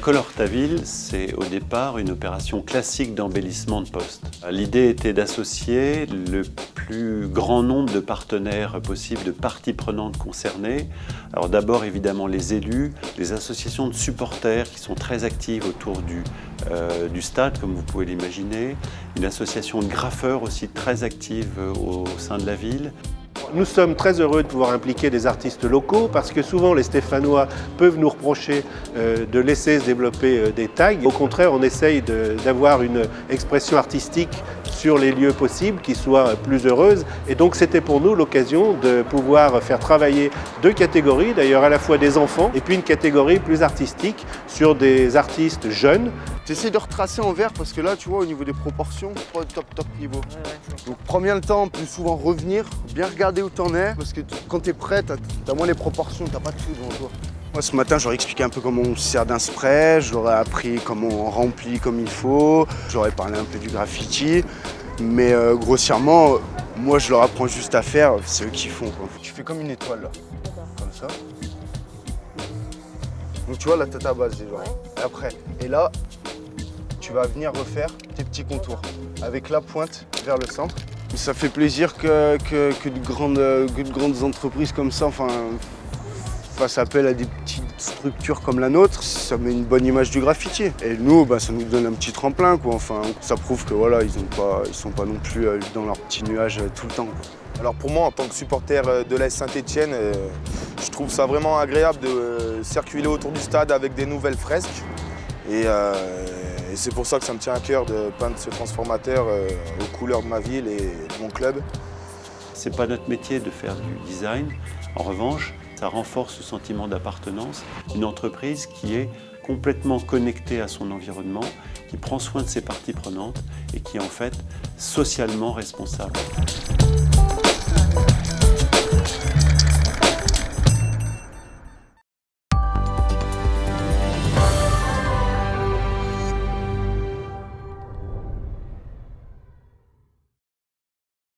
Color ta ville, c'est au départ une opération classique d'embellissement de poste. L'idée était d'associer le plus grand nombre de partenaires possible, de parties prenantes concernées. Alors d'abord évidemment les élus, les associations de supporters qui sont très actives autour du stade, comme vous pouvez l'imaginer, une association de graffeurs aussi très active au sein de la ville. Nous sommes très heureux de pouvoir impliquer des artistes locaux parce que souvent les Stéphanois peuvent nous reprocher de laisser se développer des tags. Au contraire, on essaye d'avoir une expression artistique sur les lieux possibles qui soit plus heureuse. Et donc c'était pour nous l'occasion de pouvoir faire travailler deux catégories, d'ailleurs à la fois des enfants et puis une catégorie plus artistique sur des artistes jeunes. J'essaie de retracer en vert parce que là, tu vois, au niveau des proportions, pas top niveau. Donc prends bien le temps, plus souvent revenir, bien regarder où t'en es, parce que quand t'es prêt, t'as moins les proportions, t'as pas tout devant toi. Moi, ce matin, j'aurais expliqué un peu comment on se sert d'un spray, j'aurais appris comment on remplit comme il faut, j'aurais parlé un peu du graffiti, mais grossièrement, moi, je leur apprends juste à faire, c'est eux qui font, quoi. Tu fais comme une étoile, là, comme ça. Donc tu vois, là, t'as ta base déjà. Et après, et là, tu vas venir refaire tes petits contours avec la pointe vers le centre. Ça fait plaisir que de grandes entreprises comme ça fassent appel à des petites structures comme la nôtre. Ça met une bonne image du graffiti. Et nous, ça nous donne un petit tremplin, quoi. Enfin, ça prouve que voilà, ils sont pas non plus dans leur petit nuage tout le temps, quoi. Alors pour moi, en tant que supporter de l'AS Saint-Étienne, je trouve ça vraiment agréable de circuler autour du stade avec des nouvelles fresques. Et c'est pour ça que ça me tient à cœur de peindre ce transformateur aux couleurs de ma ville et de mon club. C'est pas notre métier de faire du design. En revanche, ça renforce le sentiment d'appartenance d'une entreprise qui est complètement connectée à son environnement, qui prend soin de ses parties prenantes et qui est en fait socialement responsable.